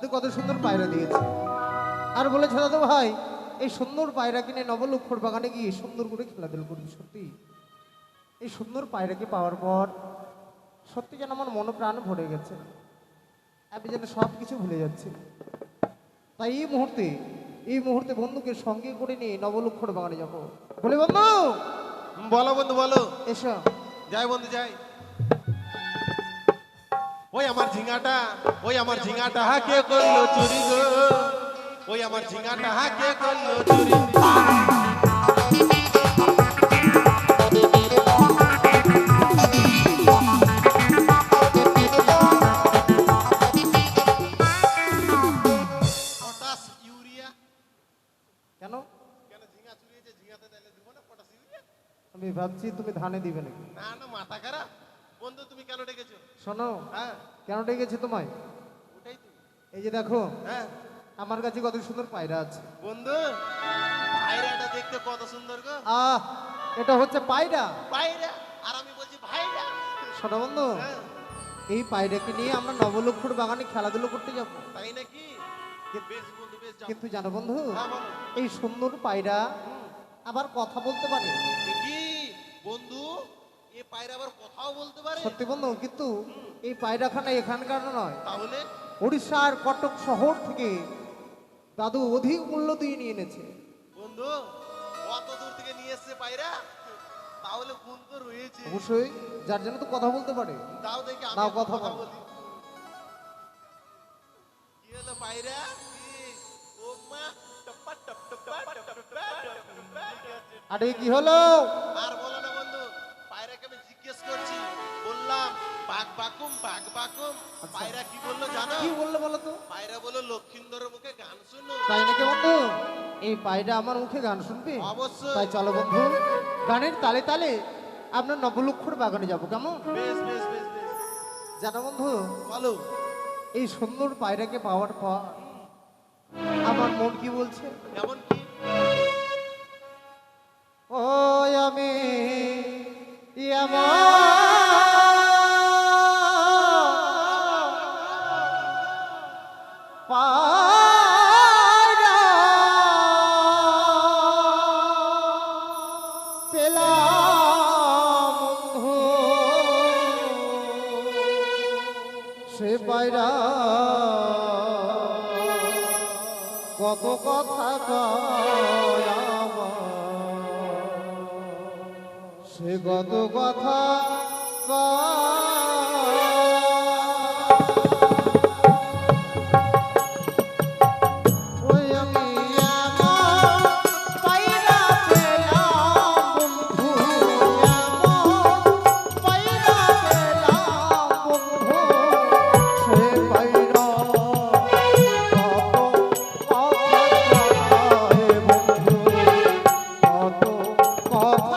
দাদু কত সুন্দর পায়রা দিয়েছে। আর বলেছে দাদু ভাই এই সুন্দর পায়রা কিনে নবলক্ষর বাগানে গিয়ে সুন্দর করে খেলাধুলা করবি। সত্যি এই সুন্দর পায়রাকে পাওয়ার পর সত্যি যেন আমার মন প্রাণ ভরে গেছে, আমি যেন সব কিছু ভুলে যাচ্ছি। তাই এই মুহূর্তে বন্ধুকে সঙ্গে করে নিয়ে নবলক্ষর বাগানে যাবো। বলে বন্ধু, বলো বন্ধু বলো। এসো। যাই বন্ধু যাই। ওই আমার ঝিঙাটা হাকে করলো চুরি গো, ওই আমার ঝিঙাটা হাকে করলো চুরি। কেন কেন ঝিঙা চুরিয়েছে? ঝিঙাতে তাহলে দিব না পটাশ ইউরিয়া? আমি ভাবছি তুমি ধানে দিবে নাকি। না না মাথা খারাপ। বন্ধু তুমি কেন ডেকেছো? শোনো, হ্যাঁ কেন ডেকেছি তোমায়? ওটাই তো। এই যে দেখো হ্যাঁ আমার কাছে কত সুন্দর পায়রা আছে। বন্ধু পায়রাটা দেখতে কত সুন্দর গো। এটা হচ্ছে পায়রা। পায়রা আর আমি বলছি ভাইরা। শোনো বন্ধু, হ্যাঁ, এই পায়রাকে নিয়ে আমরা নবলক্ষর বাগানে খেলাধুলো করতে যাবো। তাই নাকি? বেশ বন্ধু বেশ যাও। কিন্তু জানো বন্ধু, হ্যাঁ, বলো। এই সুন্দর পায়রা আবার কথা বলতে পারে। কি বন্ধু এ পায়রা আবার কথাও বলতে পারে? সত্যি বন্ধু, কিন্তু এই পায়রাখানা এখানকার নয়, তাহলে উড়িষ্যার কটক শহর থেকে দাদু অধিক মূল্য দিয়ে নিয়ে এনেছে। বন্ধু কত দূর থেকে নিয়ে এসছে পায়রা? তাহলে গুণ তো রয়েছে অবশ্যই, যার জন্য তো কথা বলতে পারে। দাও দেখি আমি দাও একটু কথা কথা বল। বলি। কি হলো পায়রা? কি? ও মা tappa top tappa top tappa top tappa. আরে কি হলো? আর বলো না বন্ধু, পায়রাকে আমি জিজ্ঞেস করছি, বললাম বাঘ বাকুম। পায়রা কি বললো জানো? কি বললে বলো তো? পায়রা বললো লক্ষিন্দরের মুখে গান শুনো। তাই নাকি বন্ধু? এই পায়রা আমার মুখে গান শুনবে? অবশ্যই। তাই চলো বন্ধু, গানের তালে তালে আপনার নবলক্ষর বাগানে যাবো, কেমন? বেশ বেশ বেশ বেশ। জানো বন্ধু, বলো। এই সুন্দর পায়রাকে পাওয়ার পর আমার মন কি বলছে? কেমন কি? ও আমি পায়রা পেলাম বন্ধু, সে পায়রা কত কথা কয় আমার, সে কত কথা ওই আমি এমন পায়রা পেলাম বন্ধু, এমন পায়রা পেলাম বন্ধু, সে পায়রা কত কথা কয় বন্ধু, কত কথা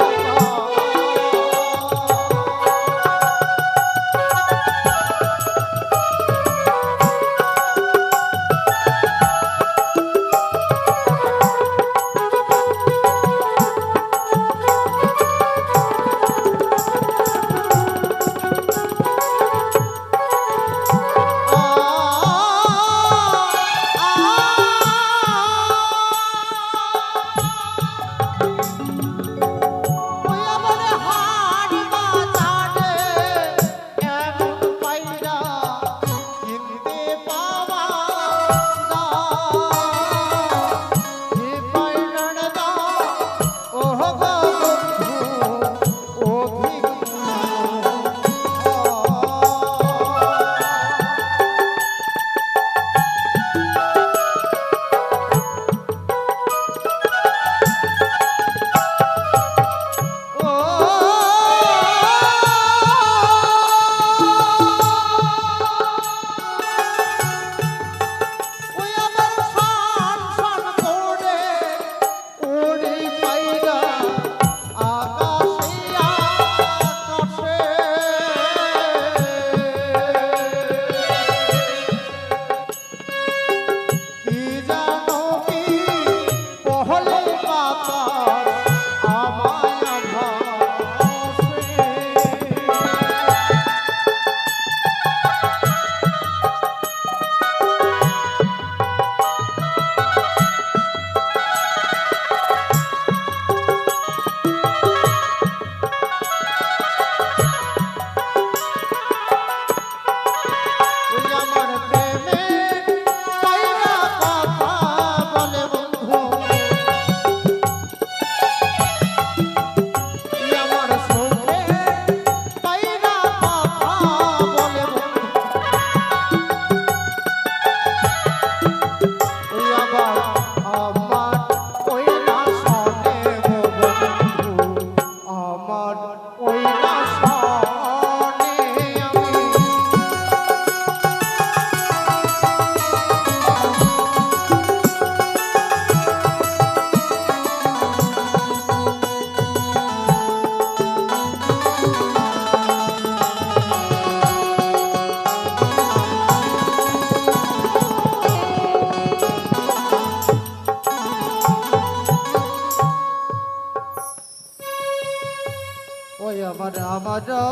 দর্শনে।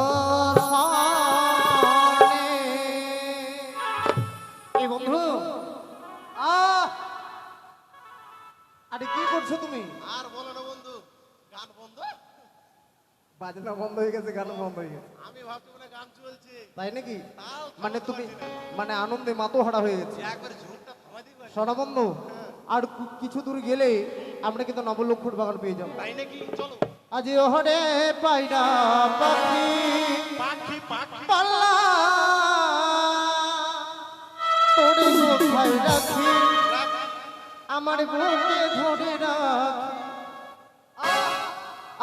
এই বন্ধু আরে কি করছো তুমি? আর বলো না বন্ধু, গান বন্ধ। বাজনা বন্ধ হয়ে গেছে, গান বন্ধ হয়ে গেছে। আমি ভাবছি মানে গান চলছে, তাই নাকি? তাও মানে থামাতে তুমি পারছি না। মানে আনন্দে মাতোহারা হয়ে গেছে। একবার ঝুঁকটা থামাতেই পারছি না। সোনা বন্ধু, আর কিছু দূর গেলে আমরা কিন্তু নবলক্ষর বাগান পেয়ে যাবো। তাই নাকি? চলো। আজ ওহরে পায়রা পাখি পাখি পাখি পাল্লা তোরে কোথায় রাখি, আমার বুকে ধরে রাখ।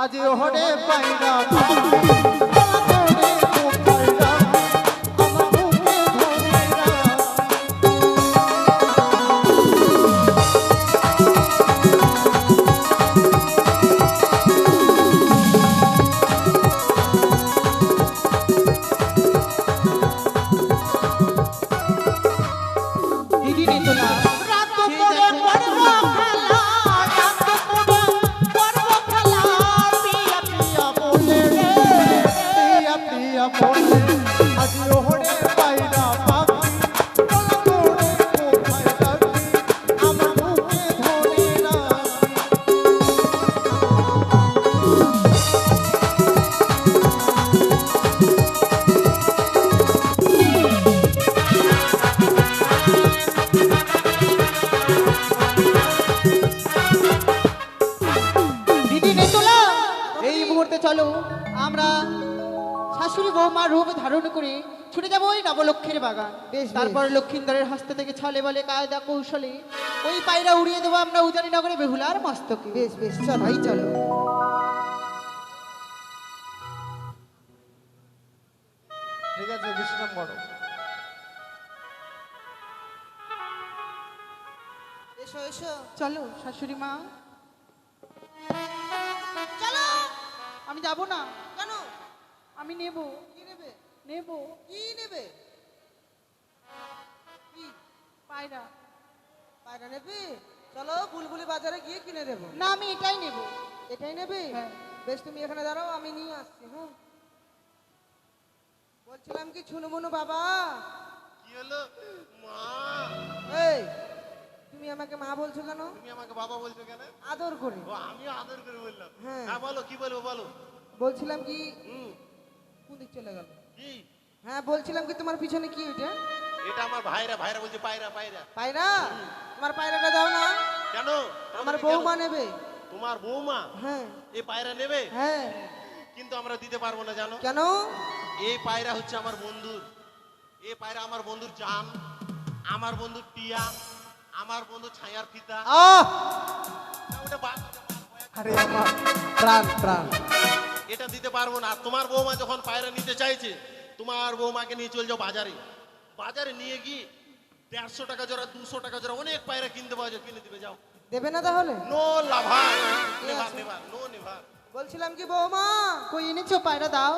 আজ ওহরে পায়রা পাখি পাল্লা তোরে কোথায় রাখি, আমার বুকে ধরে রাখ। দিদি নেতলা রাত করে পড়ব খেলা, রাত করে পড়ব খেলা, পিয়া পিয়া বলে রে, পিয়া পিয়া বলে। আজ ওহরে পায়রা পাখি পাল্লা তোরে কোথায় রাখি, আমার বুকে ধরে রাখ। দিদি নেতলা এই মুহূর্তে চলো আমরা শাশুড়ি বৌমা রূপ ধারণ করে ছুটে যাবো ওই নবলক্ষের বাগান। তারপর লক্ষিন্দরের হস্ত থেকে ছলে বলে কায়দা কৌশলে ওই পায়রা উড়িয়ে দেবো আমরা উজানি নগরে বেহুলার মস্তকে। বেশ বেশ চল ভাই চলো। ঠিক আছে, বিশ্রাম করো। এসো এসো চলো শাশুড়ি মা। চলো। আমি যাব না, কেন? আমি নেব কি নেবে? নেব কি নেবে? কি পায়রা। পায়রা নেবে? চলো বুলবুলি বাজারে গিয়ে কিনে দেবো। না আমি এটাই নেব। এটাই নেবে? হ্যাঁ। বেশ তুমি এখানে দাঁড়াও, আমি নিয়ে আসছি। হ্যাঁ, বলছিলাম কি ছুনুমুনু বাবা, কি হলো? মা, এই তুমি আমাকে মা বলছো কেন? তুমি আমাকে বাবা বলছো কেন? আদর করে। ও আমিও আদর করে বললাম। হ্যাঁ। হ্যাঁ বলো, কি বলবো বলো। বলছিলাম কি, হুম, কোন দিক চলে গেল? কি? হ্যাঁ বলছিলাম কি তোমার পিছনে কি ওইটা? এটা আমার ভাইরা, ভাইরা বলছে পায়রা পায়রা। পায়রা? তোমার পায়রাটা দাও না, কেন? আমার কেন? বৌমা নেবে। তোমার বৌমা হ্যাঁ এই পায়রা নেবে? হ্যাঁ। কিন্তু আমরা দিতে পারবো না, জানো? কেন? এই পায়রা হচ্ছে আমার বন্ধুর। এই পায়রা আমার বন্ধুর জান, আমার বন্ধুর টিয়া, আমার বন্ধু ছায়ার পিতা। না, ওটা আরে আমার প্রাণ প্রাণ। এটা দিতে পারবো না। আর তোমার বৌমা যখন পায়রা নিতে চাইছে, তোমার বৌমাকে নিয়ে চলে যাও বাজারে। বাজারে নিয়ে গিয়ে 150 টাকা জোড়া, 200 টাকা জোড়া অনেক পায়রা কিনতে পাওয়া যায়, কিনে দিবে যাও। দেবে না তাহলে? নো লাভার, ঠিক নেভার আছে। Never, no never. বলছিলাম কি বৌমা, কই এনেছো পায়রা দাও।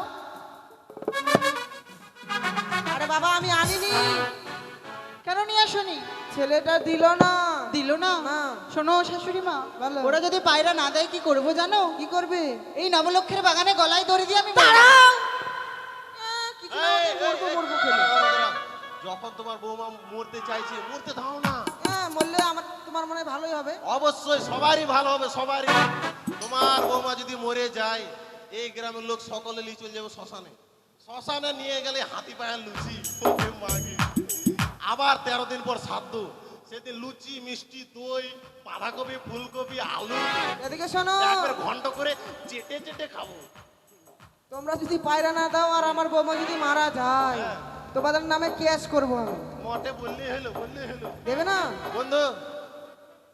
আরে বাবা আমি আনিনি, কেন নিয়ে আসনি? ছেলেটা দিল না। দিল না? না। শোনো শাশুড়ি মা, বলো। ওরা যদি পায়রা না দেয় কি করবো জানো? কি করবে? এই নবলক্ষের বাগানে গলায় দড়ি দিয়ে আমি কিছু না হলে এই, মরবো এই, মরবো এই, খেলে। দাঁড়াও, দাঁড়াও। যখন তোমার বৌমা মরতে চাইছে, মরতে দাও না। হ্যাঁ মরলে আমার তোমার মনে হয় ভালোই হবে। অবশ্যই সবারই ভালো হবে, সবারই। তোমার বৌমা যদি মরে যায়, এই গ্রামের লোক সকলে নিয়ে চলে যাবে শ্মশানে। শ্মশানে নিয়ে গেলে হাতি পায়ের লুচি, ওরে মাগে। আবার 13 দিন পর শ্রাদ্ধ, সেদিন লুচি, মিষ্টি, দই, বাঁধাকপি, ফুলকপি, আলু এদিকে শোনো, একবার ঘন্ট করে চেটে চেটে খাবো। তোমরা যদি পায়রা না দাও আর আমার বৌমা যদি মারা যায়, হ্যাঁ। তোমাদের নামে কেস করবো আমি। মঠে বললেই হলো, বললেই হলো। দেবে না? বন্ধু,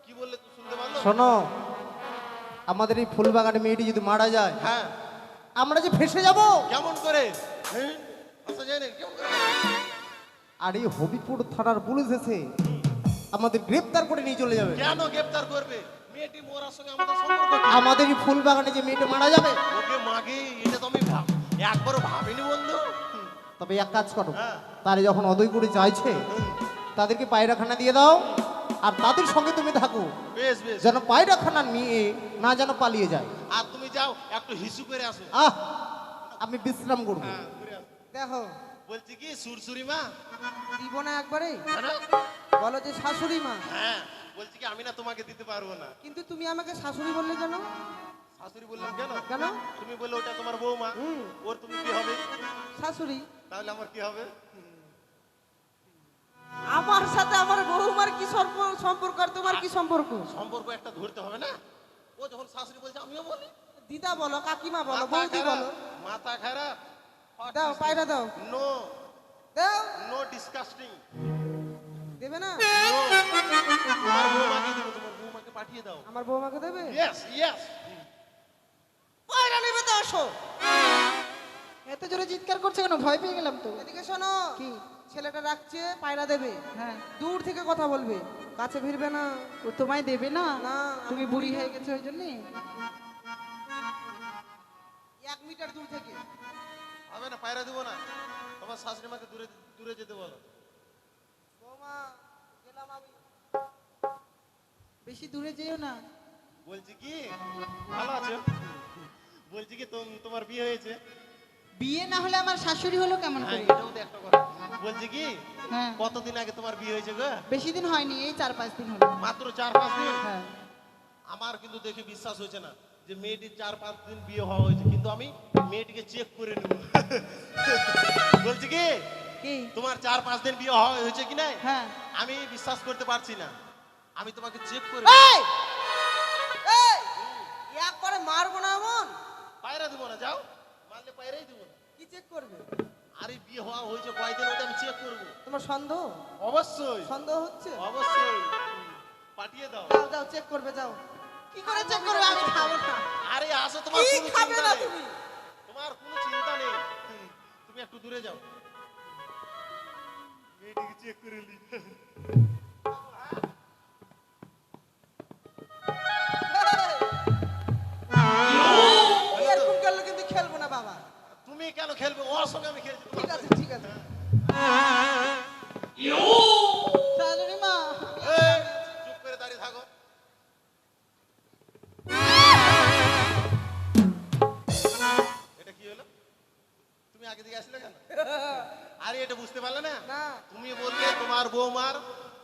কি বললে তুই শুনতে পারলো? শোনো, আমাদের এই ফুল বাগানে মেয়েটি যদি মারা যায়, হ্যাঁ, আমরা যে ফেসে যাব। কেমন করে? হ্যাঁ, আসা যায় না, কেমন করে? আর এই হবিপুর থানার পুলিশ এসে আমাদের গ্রেফতার করে নিয়ে চলে যাবে। কেন গ্রেফতার করবে? মেয়েটি মোরার সঙ্গে আমাদের সম্পর্ক কি? আমাদের এই ফুল বাগানে যে মেয়েটা মারা যাবে, ওকে মাগে, এটা তো আমি একবারও ভাবিনি বন্ধু। তবে এক কাজ করো, হ্যাঁ। তারে যখন অদয় করে চাইছে তাদেরকে পায়রাখানা দিয়ে দাও, আর তাদের সঙ্গে তুমি থাকো, বেশ বেশ। যেন পায়রাখানা নিয়ে না যেন পালিয়ে যায়। আর তুমি যাও একটু হিসু করে আসো। আহ, আমি বিশ্রাম করবো। হ্যাঁ ঘুরে আসো। দেখো বলছি কি সুরসুরি মা দিব না একবারে, কেন? বলো যে শাশুড়ি মা। হ্যাঁ বলছি কি আমি না তোমাকে দিতে পারবো না। কিন্তু তুমি আমাকে শাশুড়ি বললে কেন? শাশুড়ি বললাম কেন? কেন? তুমি বললে ওটা তোমার বৌমা, হুম। ওর তুমি কি হবে? শাশুড়ি। তাহলে আমার কি হবে? আমার সাথে আমার বৌমার কি সম্পর্ক আর তোমার কি সম্পর্ক? সম্পর্ক একটা ধরতে হবে না? ও যখন শাশুড়ি বলছে আমিও বলি। দিদা বলো, কাকিমা বলো, মাথা বৌদি খারাপ, বলো। মাথা খারাপ। দাও পায়রা দাও, নো দাও। No disgusting. দেবে না? তোমার বৌমাকে দেবো, তোমার বৌমাকে পাঠিয়ে দাও। আমার বৌমাকে দেবে? Yes yes. পায়রা নেবে তো আসো। এত জোরে চিৎকার করছে কেন? ভয় পেয়ে গেলাম তো। এদিকে শোনো, কি? ছেলেটা রাখছে, পায়রা দেবে। হ্যাঁ, দূর থেকে কথা বলবে, কাছে ভিড়বে না। ও তোমায় দেবে না? না, তুমি বুড়ি হয়ে গেছো ওই জন্যে? 1 মিটার দূর থেকে। হবে না, পায়রা দেবো না। তোমার শাশুড়ি মাকে দূরে দূরে যেতে বলো। বৌমা গেলাম আমি। বেশি দূরে যেও না। বলছি কি ভালো আছো? বলছি কি তোমার বিয়ে হয়েছে? বিয়ে না হলে আমার শাশুড়ি হলো কেমন হ্যাঁ করে? এটাও তো একটা কথা। বলছি কি হ্যাঁ, কতদিন আগে তোমার বিয়ে হয়েছে গো? বেশি দিন হয়নি, এই 4-5 দিন হলো। মাত্র 4-5 দিন? হ্যাঁ, আমার কিন্তু দেখে বিশ্বাস হয়েছে না যে মেয়েটির 4-5 দিন বিয়ে হওয়া হয়েছে, কিন্তু আমি মেয়েটিকে চেক করে নেব। বলছি কি কি? তোমার 4-5 দিন বিয়ে হওয়া হয়েছে কি না হ্যাঁ। আমি বিশ্বাস করতে পারছি না। আমি তোমাকে চেক করে এই! এই! একবারে মারবো না এমন? পায়রা দেবো না, যাও। মারলে পায়রাই দেবো না। কি চেক করবে? আরে বিয়ে হওয়া হয়েছে কয়দিন, ওটা আমি চেক করবো। তোমার সন্দেহ? অবশ্যই সন্দেহ হচ্ছে? অবশ্যই। পাঠিয়ে দাও। যাও যাও চেক করবে, যাও। কি করে চেক করবে? আমি খাবো না। আরে আসো, তোমার কি কোনো খাবে চিন্তা না নেই। তুমি? তোমার কোনো চিন্তা নেই। তুমি একটু দূরে যাও। মেয়েটিকে চেক করে নি। এরকম খেললে কিন্তু খেলবো না বাবা। তুমি কেন খেলবে? ওর সঙ্গে আমি খেলছি। ঠিক আছে ঠিক আছে। শাশুড়ি মা, এই, চুপ করে দাঁড়িয়ে থাকো। এটা কি হলো? তুমি আগে দিকে আসলে কেন? আরে এটা বুঝতে পারলে না? না। তুমি বললে তোমার বৌমার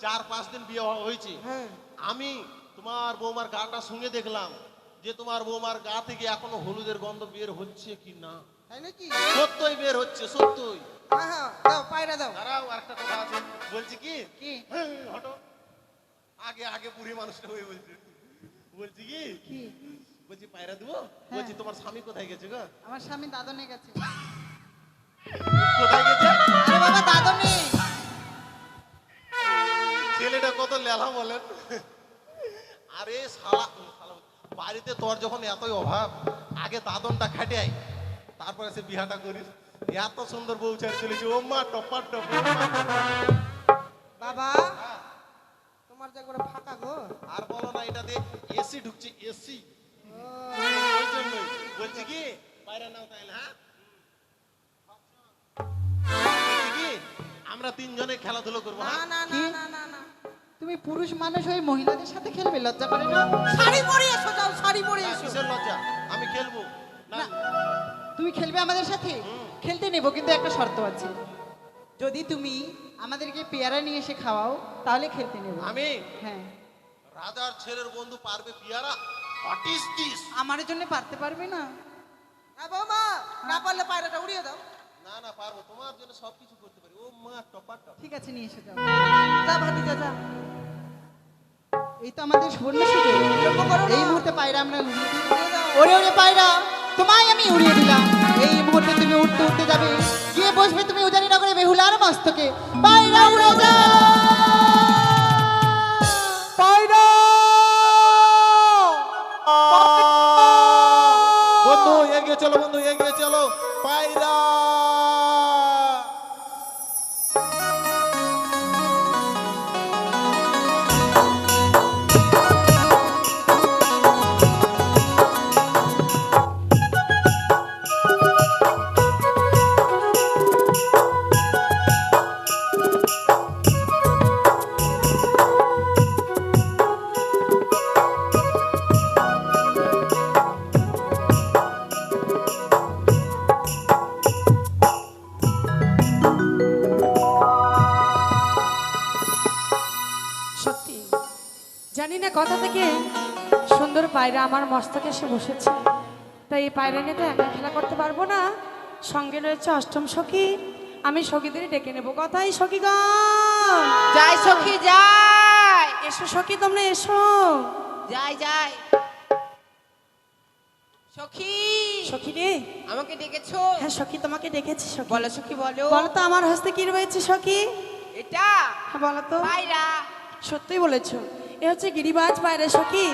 4-5 দিন বিয়ে হয়েছে। হ্যাঁ। আমি তোমার বৌমার গাটা শুনে দেখলাম যে তোমার বৌমার গা থেকে এখনো হলুদের গন্ধ বের হচ্ছে কি না। তাই নাকি? সত্যই বের হচ্ছে, সত্যই। হ্যাঁ হ্যাঁ, দাও পায়রা দাও। দাঁড়াও, আরেকটা কথা আছে। বলছি কি কি? হটো। আগে আগে বুড়ি মানুষটা হয়ে বলছে। বলছি কি কি? বলছি পায়রা দেবো। বলছি তোমার স্বামী কোথায় গেছে গো? আমার স্বামী দাদনে গেছে। কোথায় গেছে? আরে বাবা, দাদনে। ছেলেটা কত লেলা বলেন। আরে শালা শালা, বাড়িতে তোর যখন এতই অভাব, আগে দাদনটা খাটাই, তারপরে সে বিহাটা করিস। এত সুন্দর বউ চাই চলেছে, ও মা টপা টপ। বাবা তোমার যে একবারে ফাঁকা গো। আর বলো না, এটা দিয়ে এসি ঢুকছে, এসি। ওই জন্যই বলছি কি বাইরে নাও তাইলে। হ্যাঁ বলছি কি আমরা 3 জনে খেলাধুলো করবো। না হ্যাঁ? না কি? না না না না। তুমি পুরুষ মানুষ হয়ে মহিলাদের সাথে খেলবে? লজ্জা করে না? শাড়ি পরে এসো, যাও শাড়ি পরে না, এসো। কিসের লজ্জা? আমি খেলবো না। না। তুমি খেলবে আমাদের সাথে? খেলতে নেব, কিন্তু একটা শর্ত আছে। যদি তুমি আমাদেরকে পেয়ারা নিয়ে এসে খাওয়াও, তাহলে খেলতে নেব। আমি হ্যাঁ। রাজার ছেলের বন্ধু পারবে পিয়ারা? What is this? আমার জন্য পারতে পারবে না? হ্যাঁ বৌমা, না পারলে পায়রাটা উড়িয়ে দাও। না না পারবো, তোমার জন্য সবকিছু করতে পারি। ও মা টপা টপ। ঠিক আছে, নিয়ে এসে যাও। যা ভাতিজা যা। এই তো আমাদের সুবর্ণ সুযোগ। লক্ষ্য করো না। এই মুহূর্তে পায়রা আমরা উড়িয়ে দিই। উড়িয়ে দাও। ওরে ওরে পায়রা, তোমায় আমি উড়িয়ে দিলাম। এই মুহূর্তে তুমি উঠতে উঠতে যাবে, গিয়ে বসবে তুমি উজানি নগরে বেহুলার মস্তকে। পায়রা উড়ে যাও। পায়রা! বন্ধু এগিয়ে চলো, বন্ধু এগিয়ে চলো। পায়রা কোথা থেকে সুন্দর পায়রা আমার মস্তকে এসে বসেছে। তাই এই পায়রা নিয়ে তো একা খেলা করতে পারবো না, সঙ্গে রয়েছে অষ্টম সখী। আমি সখীদের ডেকে নেবো। কথাই সখীগণ, যাই সখী যাই, এসো সখী, তোমরা এসো। যাই যাই। সখী সখী রে, আমাকে ডেকেছো? হ্যাঁ সখী, তোমাকে ডেকেছি সখী। বলো সখী বলো। বলো তো আমার হস্তে কি রয়েছে সখী? এটা হ্যাঁ বলো তো। পায়রা। সত্যিই বলেছো, এ হচ্ছে গিরিবাজ পায়রা সখী।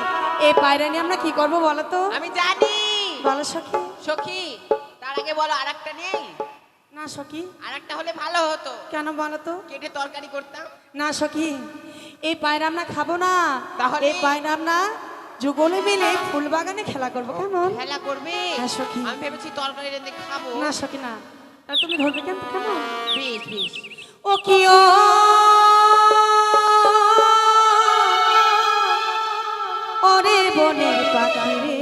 এই পায়রা নিয়ে আমরা কি করবো বলো তো? আমি জানি। বলো সখী। সখী তার আগে বলো আরেকটা নেই? না সখী। আরেকটা হলে ভালো হতো, কেন বলো তো? কেটে তরকারি করতাম। না সখী, এই পায়রা আমরা খাবো না। তাহলে? এই পায়রা আমরা যুগলে মিলে ফুল বাগানে খেলা করবো। কেমন? খেলা করবে? হ্যাঁ সখী। আমি ভেবেছি তরকারি রেঁধে খাবো। না সখী না, আর তুমি ধরবে কেন? কেমন? বেশ বেশ। ও কি ও ওরে বনের পাখি রে,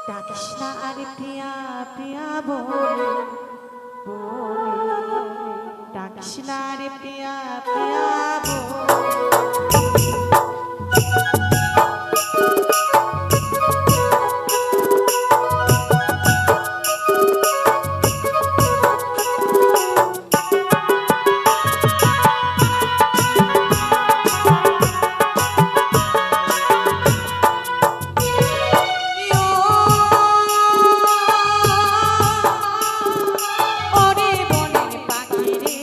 ডাকিস না আরে প্রিয়া প্রিয়া বলে বলে, ডাকিস না আরে প্রিয়া প্রিয়া বলে। ওরে বনের পাখি রে,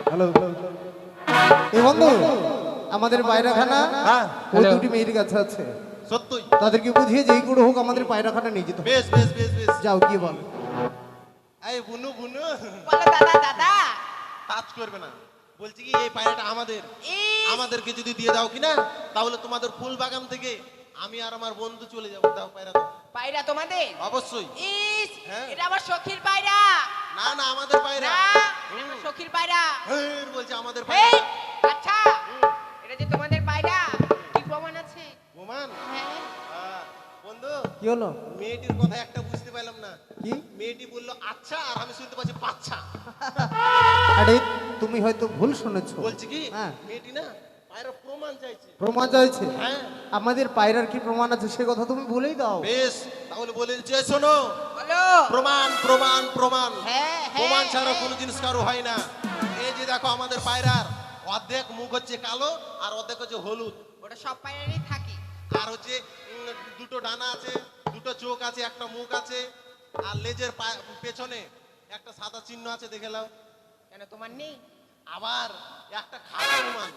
হ্যালো এ বন্ধু আমাদের পায়রাখানা হ্যাঁ ওই দুটি মেয়ের কাছে আছে, সত্যই তাদেরকে বুঝিয়ে যেই করে হোক আমাদের পায়রাখানা নিয়ে যেতে হবে। বেশ বেশ বেশ বেশ যাও কি বল। এই বুনু বুনু বলো দাদা দাদা টাচ করবে না, বলছি কি এই পায়রাটা আমাদের, ইস, আমাদেরকে যদি দিয়ে দাও কিনা তাহলে তোমাদের ফুল বাগান থেকে আমি আর আমার বন্ধু চলে যাবো। দাও পায়রা দাও। পায়রা তোমাদের? অবশ্যই। ইস, হ্যাঁ। এটা আমার সখীর পায়রা। না না আমাদের পায়রা। না, এটা আমার সখীর পায়রা। হ্যাঁ বলছে আমাদের এই, পায়রা। আচ্ছা, এটা যে তোমাদের পায়রা, কি প্রমাণ আছে? ওমান হ্যাঁ। বন্ধু কি হলো? মেয়েটির কথা একটা বুঝতে পারলাম না। কি? মেয়েটি বললো আচ্ছা আর আমি শুনতে পাচ্ছি পাচ্ছা। আরে তুমি হয়তো ভুল শুনেছো। বলছি কি হ্যাঁ। মেয়েটি না পায়রা প্রমাণ চাইছে। প্রমাণ চাইছে? হ্যাঁ আমাদের পায়রার কি প্রমাণ আছে সে কথা তুমি বলেই দাও। বেশ তাহলে বলে যে শোনো, বলো। প্রমাণ প্রমাণ প্রমাণ। হ্যাঁ, হ্যাঁ, প্রমাণ ছাড়া হ্যাঁ। কোনো জিনিস কারো হয় না। এই যে দেখো আমাদের পায়রার অর্ধেক মুখ হচ্ছে কালো আর অর্ধেক হচ্ছে হলুদ, ওটা সব পায়রারই থাকে। আর হচ্ছে দুটো ডানা আছে, দুটো চোখ আছে, একটা মুখ আছে, আর লেজের পেছনে একটা সাদা চিহ্ন আছে, দেখে নাও। কেন তোমার নেই? আবার একটা খাড়া প্রমাণ,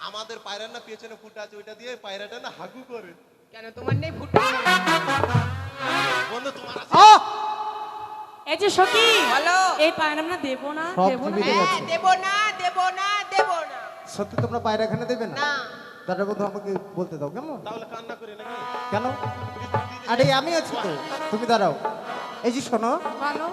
আমাদের পায়রার না পেছনে ফুটা আছে, ওইটা দিয়ে পায়রাটা না হাগু করে। কেন তোমার নেই? ফুটো। বন্ধু তোমার আছে? আহ! এই যে সখী, বলো। এই পায়রা আমরা দেবো না, সব দেবো না। জীবিত- ঠিক হ্যাঁ, আছে। দেব না, দেব না, দেব না। সত্যি তোমরা পায়রাখানা দেবে না? না। তার কথা আমাকে বলতে দাও কেমন? তাহলে কান্না করে নাকি? কেন? আরে আমি আছি তো, তুমি দাঁড়াও। এই যে শোনো, ভালো,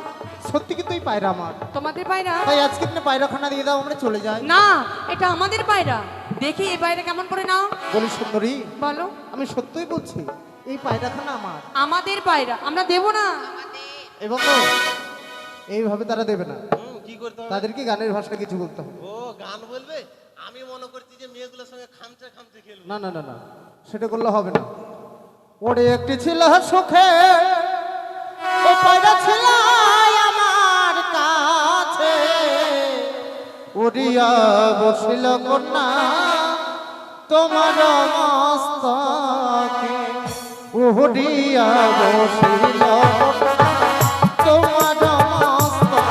সত্যি কিন্তু এই পায়রা আমার, তোমাদের পায়রা? তাই আজকে তুমি পায়রাখানা দিয়ে দাও, আমরা চলে যাই। না, এটা আমাদের পায়রা। দেখি এই পায়রা কেমন করে নাও। বলি সুন্দরী, বলো। আমি সত্যই বলছি এই পায়রাখানা আমার। আমাদের পায়রা আমরা দেবো না। এবং তো এইভাবে তারা দেবে না, কি করতে হবে? তাদেরকে গানের ভাষা কিছু বলতে হবে। ও গান বলবে? আমি মনে করছি যে মেয়েগুলোর সঙ্গে খামচে খামচে খেলবে। না না না না, সেটা করলে হবে না। ওরে একটি ছিল সুখে ও পায়রা ছিল আমার কাছে, উড়িয়া বসিল কন্যা তোমার মস্তকে, উড়িয়া বসিল কন্যা তোমার মস্তকে।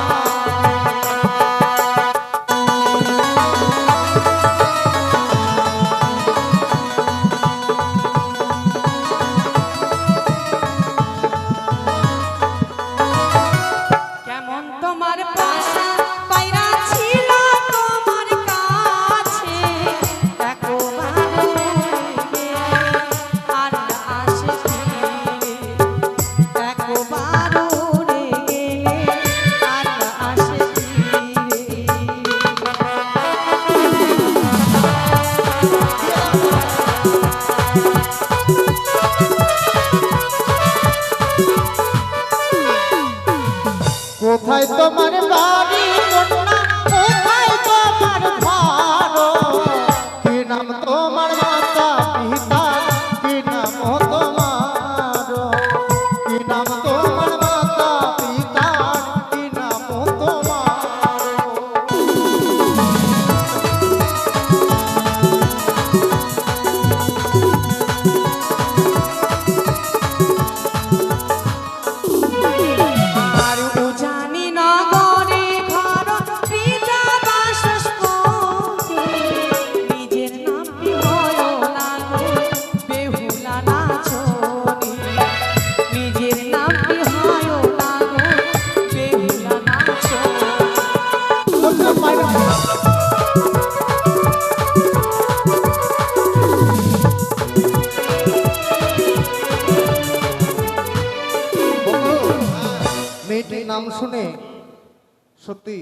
কেমন তোমার পাশা পায়রা ছিল তোমার কাছে, একবার উড়ে গেলে আর আসে ফিরে। একবার উড়ে গেলে আর আসে ফিরে। কোথায় তোমার বাড়ি কন্যা, কোথায় তোমার ঘর, কি নাম তোমার মাতা পিতা, কি নাম তোমার, কি নাম তোমার মাতা পিতা, কি নাম তোমার। আর উজানি নগরে ঘর পিতা বাসস্পতি, নিজের নামটি হয় লাগো বেহুলা নাচনি। নিজের নামটি হয় লাগো বেহুলা নাচনি। মেয়েটির নাম শুনে সত্যি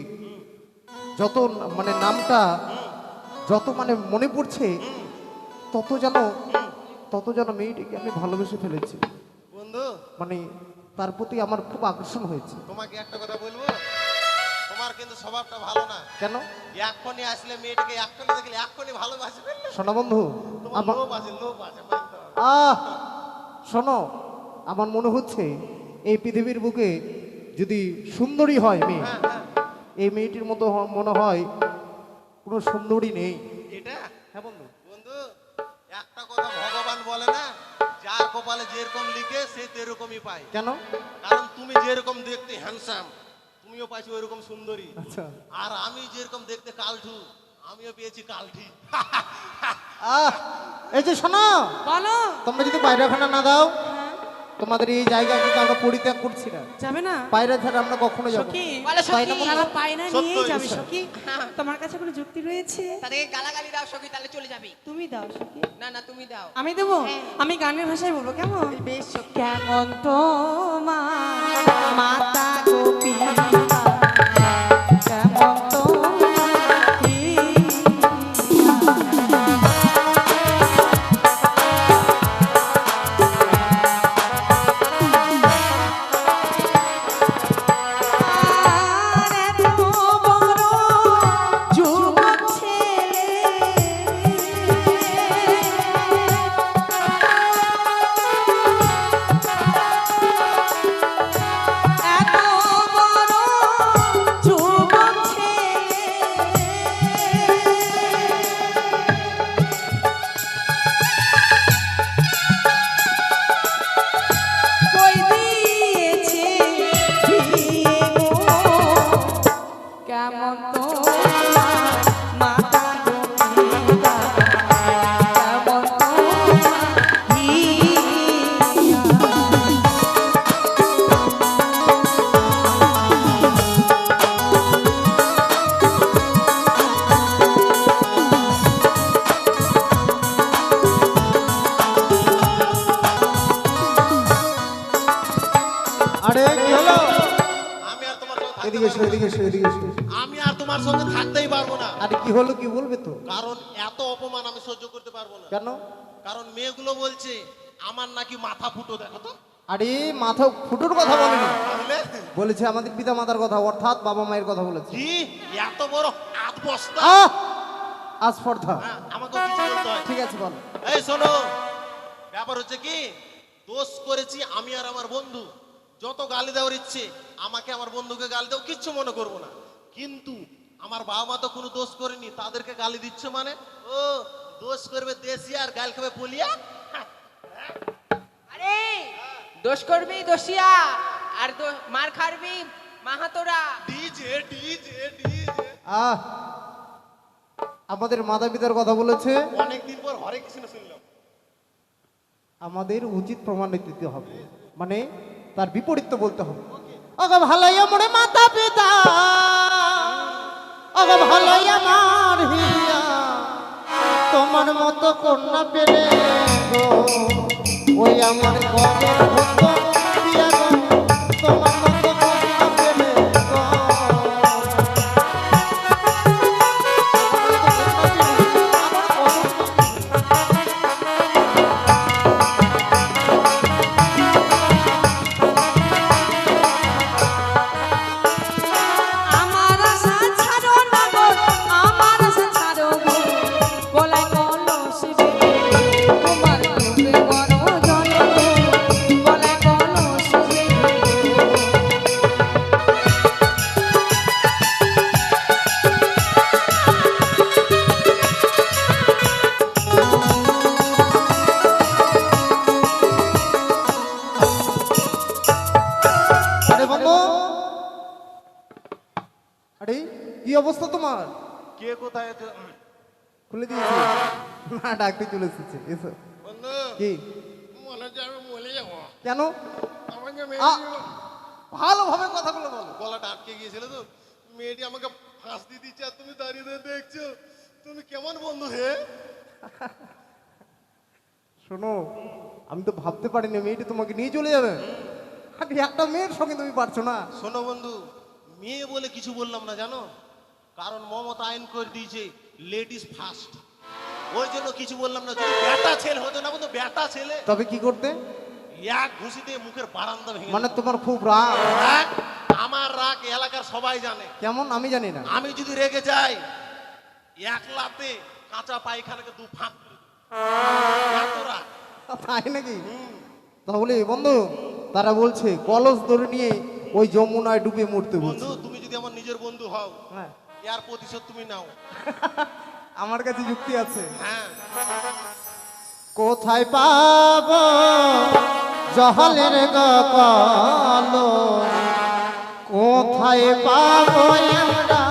যত মানে নামটা যত মানে মনে পড়ছে তত যেন মেয়েটিকে আমি ভালোবেসে ফেলেছি। বন্ধু মানে তার প্রতি আমার খুব আকর্ষণ হয়েছে। তোমাকে একটা কথা বলবো, তোমার কিন্তু স্বভাবটা ভালো না। কেন? এক্ষুনি আসলে মেয়েটাকে এক্ষুনি দেখলে এক্ষুনি ভালোবাসবে। শোনো বন্ধু, তোমার আমার লোভ আছে, লোভ আছে, মানতে হবে। শোনো, আমার মনে হচ্ছে এই পৃথিবীর বুকে যদি সুন্দরী হয় মেয়ে, হ্যাঁ হ্যাঁ এই মেয়েটির মতো মনে হয় কোনো সুন্দরী নেই। এটা হ্যাঁ বন্ধু। বন্ধু একটা কথা ভগবান বলে না, যার কপালে যেরকম লিখে সে তেরকমই পায়। কেন? কারণ তুমি যেরকম দেখতে হ্যান্ডসাম, তুমি তুমিও পাইছো ওইরকম সুন্দরী। আচ্ছা আর আমি যেরকম দেখতে কালঠু, আমিও পেয়েছি কালঠি। আহ এই যে শোনো, বলো। তোমরা যদি পায়রাখানা না দাও হ্যাঁ, তোমাদের এই জায়গা কিন্তু আমরা পরিত্যাগ করছি না। যাবে না পায়রা ছাড়া আমরা কখনো যাবো না। সখী? বলো সখী। তারা পায় না নিয়ে সত্যই, যাবে সত্যই। সখী। তোমার কাছে কোনো যুক্তি রয়েছে? তাদেরকে গালাগালি দাও সখী, তাহলে চলে যাবি। তুমি দাও সখী। না না তুমি দাও। আমি দেবো? হ্যাঁ। আমি গানের ভাষায় বলবো, কেমন? বেশ সখী। কেমন তো মাতা গোপী, কেমন তো কেমন তো মাতা গোপিকা, কেমন তো হিয়া। আরে কি হলো? আমি আর তোমার সঙ্গে থাকতে এদিকে এসো, পারবো না। এদিকে এসো, এদিকে এসো। আমি আর তোমার সঙ্গে থাকতেই পারবো না। আরে কি হলো, কি বলবে তো? কারণ এত অপমান আমি সহ্য করতে পারবো না। কেন? কারণ মেয়েগুলো বলছে আমার নাকি মাথা ফুটো, দেখো তো। আরে মাথা ফুটোর কথা বলেনি, তাহলে বলেছে আমাদের পিতা মাতার কথা, অর্থাৎ বাবা মায়ের কথা বলেছে। কি এত বড় হাত বস্তা? আহ আস্পর্ধা। হ্যাঁ, আমাকেও কিছু বলতে হয়। ঠিক আছে বল। এই শোনো, ব্যাপার হচ্ছে কি, দোষ করেছি আমি আর আমার বন্ধু। যত গালি দেওয়ার ইচ্ছে আমাকে, আমার বন্ধুকে গালি দাও, কিচ্ছু মনে করবো না। কিন্তু আমার বাবা মা তো কোনো দোষ করেনি, তাদেরকে গালি দিচ্ছ মানে? ও দোষ করবে দেশি আর গাল খাবে বলিয়া? আরে দোষ করবি দোষিয়া, আর মার খাবি মাহাতোরা। DJ DJ DJ. আহ আমাদের মাতা পিতার কথা বলেছে, অনেকদিন পর হরে কৃষ্ণ শুনলাম। আমাদের উচিত প্রমাণিত দিতে হবে, মানে তার বিপরীত তো বলতে হবে। ওগো ভালোই মোরে মাতা পিতা, ওগো ভালোই আমার হিয়া, তোমার মতো কন্যা পেলে গো, ওই আমার কবর ভুক্ত দিয়া গো, তোমার মতো কন্যা পেলে গো। আমার আশা ছাড়ো না গো, আমার আশা ছাড়ো গো, গলায় কলস রে, তোমার রূপে বড় জল গো, গলায় কলস রে। আরে বন্ধু, আরে কি অবস্থা তোমার? কে কোথায় আছে? খুলে দিয়েছি না, ডাকতে চলে এসেছে। এসো। বন্ধু, কি মনে হচ্ছে আমি মরে যাবো। কেন? আমাকে ভালোভাবে কথাগুলো বলো। গলাটা আটকে গিয়েছিল তো, মেয়েটি আমাকে ফাঁস দিয়ে দিচ্ছে আর তুমি দাঁড়িয়ে দাঁড়িয়ে দেখছো। তুমি কেমন বন্ধু হে? শোনো, আমি তো ভাবতে পারিনি মেয়েটি তোমাকে নিয়ে চলে যাবে। আরে একটা মেয়ের সঙ্গে তুমি পারছো না। শোনো বন্ধু, মেয়ে বলে কিছু বললাম না জানো, কারণ মমতা আইন করে দিয়েছে লেডিস ফার্স্ট, ওই জন্য কিছু বললাম না। যদি বেটা ছেলে হতো না বন্ধু, বেটা ছেলে, তবে কি করতে? এক ঘুষিতে মুখের বারান্দা ভেঙে মানে তোমার খুব রাগ। রাগ, আমার রাগ এলাকার সবাই জানে। কেমন আমি জানি না। আমি যদি রেগে যাই, এক লাতে কাঁচা পায়খানাকে দু ফাঁক করে দেব। এত রাগ। তাই নাকি? তাহলে বন্ধু, তারা বলছে কলস ধরে নিয়ে ওই যমুনায় ডুবে মরতে বলছে। বন্ধু, তুমি যদি আমার নিজের বন্ধু হও, হ্যাঁ, এর প্রতিশোধ তুমি নাও। আমার কাছে যুক্তি আছে। হ্যাঁ, কোথায় পাবো জহলের গকল, কোথায় পাবো আমরা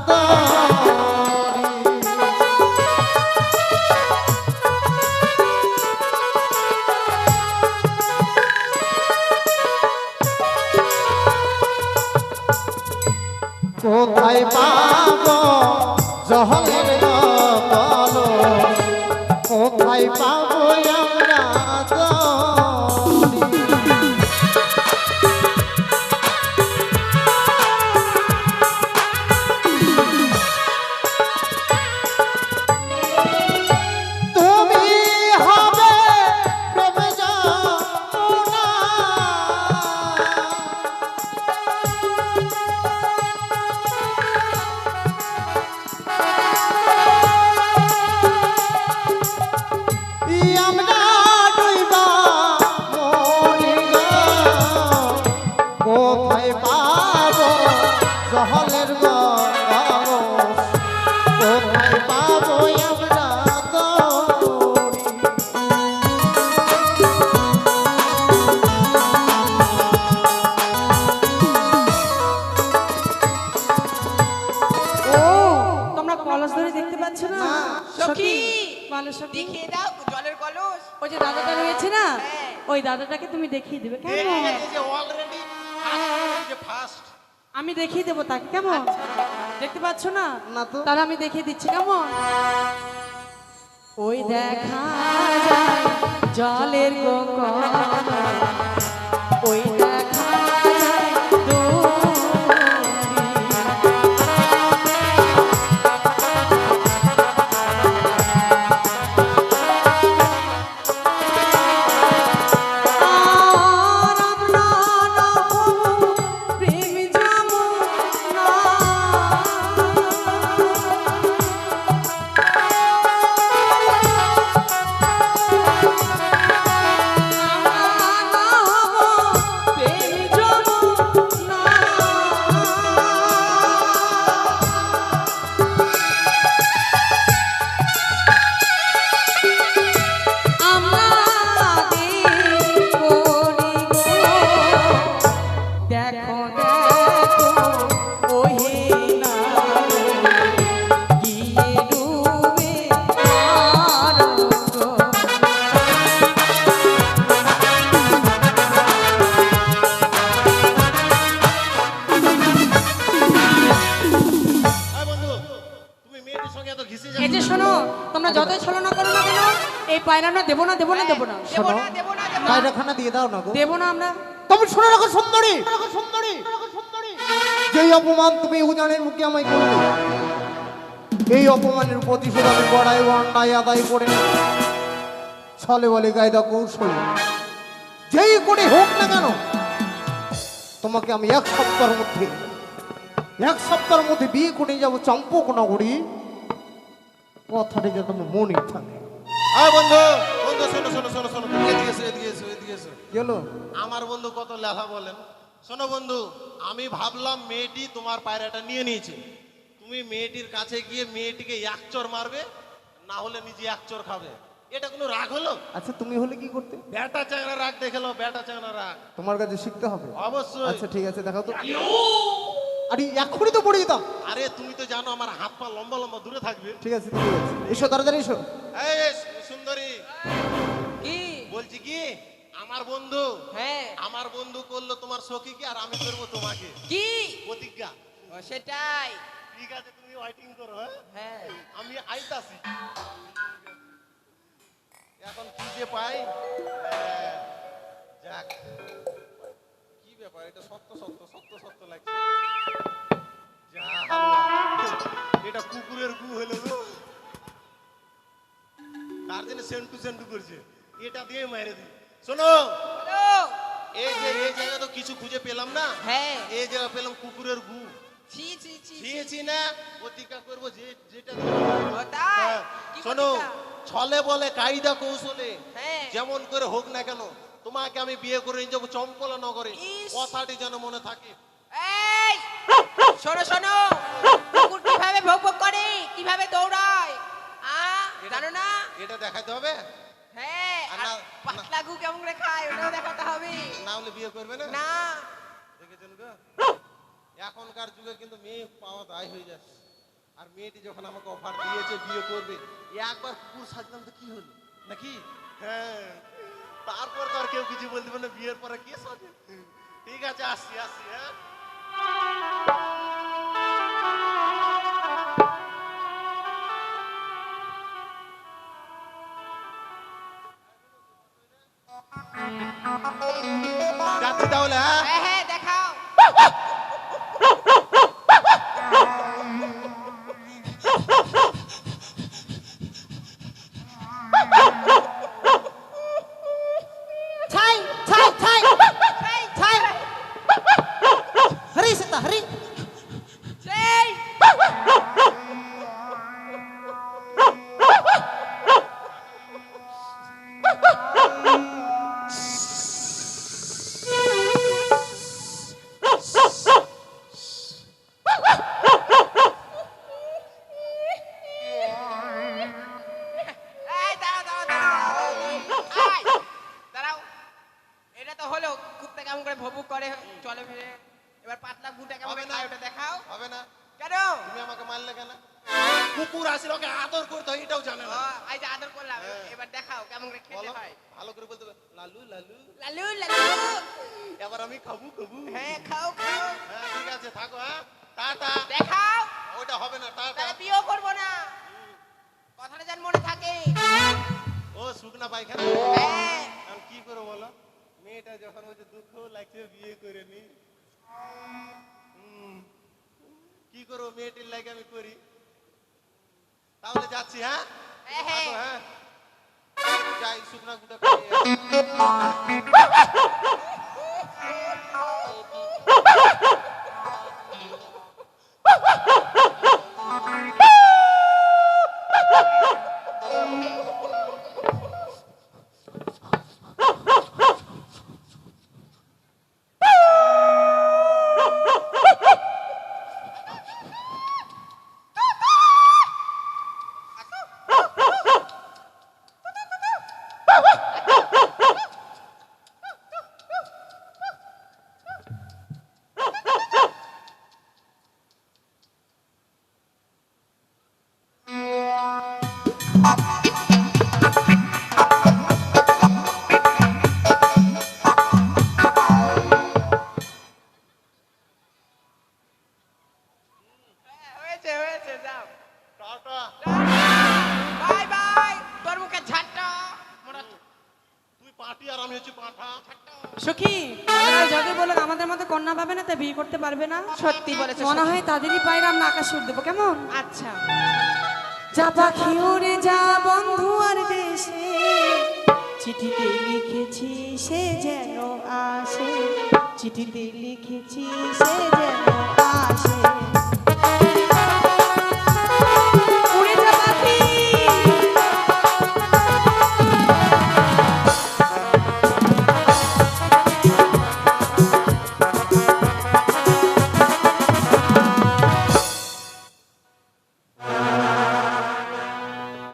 দড়ি? কোথায় পাবো জহলের বলো, কোথায় পাবো আমরা দড়ি? তুমি হবে প্রেমে যমুনা, আমরা ডুইবা মরি গো। কোথায় পাবো জহলের গলো, কোথায় পাবো আমরা দড়ি? ও তোমরা কলস ধরে দেখতে পাচ্ছ না? সখী বলো সখী। দেখিয়ে দাও জলের কলস। ওই যে দাদাটা রয়েছে না, হ্যাঁ। ওই দাদাটাকে তুমি দেখিয়ে দেবে এই কেমন? যে অলরেডি যে ফার্স্ট আমি দেখিয়ে দেবো তাকে কেমন? দেখতে পাচ্ছ না? না তো। তাহলে আমি দেখিয়ে দিচ্ছি কেমন। ওই দেখা যায় জলের গগন, ওই দেখা যায় দূরে। আর আমরা না হবো প্রেম যমুনা। আমরা না হবো প্রেম যমুনা। আমাদের করি গো, দেখো দেখো ওহে না গিয়ে ডুবে মারো গো। এই বন্ধু, তুমি মেয়েটির সঙ্গে এত ঘিসে এই যে যাচ্ছ। শোনো, তোমরা যতই ছলনা করো না কেন, এই পায়রাটা দেবো না দেবো না দেবো না দেবো না দেবো না দেবো না। পায়রাখানা দিয়ে দাও না গো। দেবো না আমরা। তুমি শুনে রাখো সুন্দরী, সুন্দরী, যেই অপমান তুমি উজানের মুখে আমায় করবে, এই অপমানের প্রতিশোধ আমি বড়াই অন্যায় আদায় করে নেব। ছলে বলে গায়দা কৌশলে যেই করে হোক না কেন, তোমাকে আমি এক সপ্তাহের মধ্যে বিয়ে করে যাবো চম্পকনগরী। কথাটা যাতে তোমার মনে থাকে। এই বন্ধু, বন্ধু শোনো শোনো শোনো শোনো, এদিকে এসো এদিকে এসো এদিকে এসো। গেল আমার বন্ধু কত লেখা বলেন। শোনো বন্ধু, আমি ভাবলাম মেয়েটি তোমার পায়রাটা নিয়ে নিয়েছে, তুমি মেয়েটির কাছে গিয়ে মেয়েটিকে এক চর মারবে, না হলে নিজে এক চর খাবে। এটা কোনো রাগ হলো? আচ্ছা, তুমি হলে কি করতে? বেটা চ্যাংড়া রাগ দেখেলো, বেটা চ্যাংড়া রাগ। তোমার কাছে শিখতে হবে। অবশ্যই। আচ্ছা ঠিক আছে, দেখাও তো। আরে এখনই তো পড়ে যেতাম। আরে তুমি তো জানো আমার হাত পা লম্বা লম্বা দূরে থাকবে। ঠিক আছে ঠিক আছে, এসো তাড়াতাড়ি এসো। এই সুন্দরী, কি? বলছি কি, আমার বন্ধু, হ্যাঁ। আমার বন্ধু করলো তোমার সখীকে আর আমি করবো তোমাকে। কি? প্রতিজ্ঞা। ও, সেটাই। ঠিক আছে, তুমি ওয়েটিং করো। হ্যাঁ, হ্যাঁ। আমি আইতাছি। এখন কি যে পাই। যাক, কি ব্যাপার, এটা সত্য সত্য সত্য সত্য লাগছে। যা আল্লাহ, এটা কুকুরের গু হলো গো। কার জন্য সেন্টু করছে, এটা দিয়ে মেরে দিই। শোনো, বলো। এই যে এই জায়গা তো কিছু খুঁজে পেলাম না। হ্যাঁ। এই জায়গা পেলাম কুকুরের গু। ছি ছি ছি। দিয়েছি না, প্রতিজ্ঞা করবো যেটা ও, তাই? হ্যাঁ, কি শোনো, প্রতিজ্ঞা? ছলে বলে কায়দা কৌশলে হ্যাঁ। যেমন করে হোক না কেন, তোমাকে আমি বিয়ে করে নিয়ে যাবো চম্পলা নগরে। ইস। কথাটি যেন মনে থাকে। এই শোনো শোনো, কুকুর কিভাবে ভোগ ভোগ করে, কিভাবে দৌড়ায়, জানো না? এটা দেখাতে হবে, হ্যাঁ। আর আর না- পাতলা গু কেমন করে খায়, ওটাও দেখাতে হবে। না হলে বিয়ে করবে না। না। দেখেছেন গো, এখনকার যুগে কিন্তু মেয়ে পাওয়া দায় হয়ে যাচ্ছে। আর মেয়েটি যখন আমাকে অফার দিয়েছে বিয়ে করবে, একবার কুকুর সাজলাম তো কি হলো নাকি? হ্যাঁ, তারপর তো আর কেউ কিছু বলতে পারে না, বিয়ের পরে কে সাজে। ঠিক আছে, আসছি আসছি। হ্যাঁ, যাচ্ছি তাহলে। হ্যাঁ, হ্যাঁ হ্যাঁ দেখাও। ছাই ছাই ছাই ছাই হরি সীতা হরি সেই এই দাঁড়াও দাঁড়াও দাঁড়াও। এই, দাঁড়াও। এটা তো হলো কুত্তা কেমন করে ভবুক করে চলে ফিরে। এবার পাতলা গুটা কেমন করে হবে না। খায় ওটা দেখাও। হবে না। কেন? তুমি আমাকে মারলে কেন? কুকুর আসলে ওকে আদর করতে হয় এটাও জানে ও, না। এই যে আদর করলাম, হ্যাঁ। এবার দেখাও কেমন করে খেতে বলো, হয়। ভালো করে বলতে হবে, লালু লালু। লালু লালু। এবার আমি খাবো খাবো। হ্যাঁ খাও খাও। হ্যাঁ, ঠিক আছে, থাকো। হ্যাঁ, টাটা। দেখাও। ওটা হবে না, টাটা। তাহলে বিয়েও করবো না। কথাটা যেন মনে থাকে। ও শুকনা পায়খানা। হ্যাঁ। আমি কি করবো বলো? মেয়েটা যখন বলছে দুঃখ লাগছে বিয়ে করে নি, কি করবো? মেয়েটির লাগে আমি করি। তাহলে যাচ্ছি। হ্যাঁ, হ্যাঁ, হ্যাঁ। থাকো। হ্যাঁ, যাই শুকনা গুটা খাইয়ে আসি। হয়েছে হয়েছে যাও। টাটা। Bye bye. তোর মুখে ঝাঁটা। মোটা তুই পাটি আর আমি হচ্ছে পাঠা। সখী তারা যদি বলো আমাদের মধ্যে কন্যা পাবে না তাই বিয়ে করতে পারবে না। সত্যি বলেছে। মনে হয় তাদেরই পায়রা আমরা আকাশে উঠ দেবো, কেমন? আচ্ছা। যা পাখি উড়ে যা বন্ধু আর দেশে, চিঠিতে লিখেছি সে যেন আসে, চিঠিতে লিখেছি সে যেন আসে।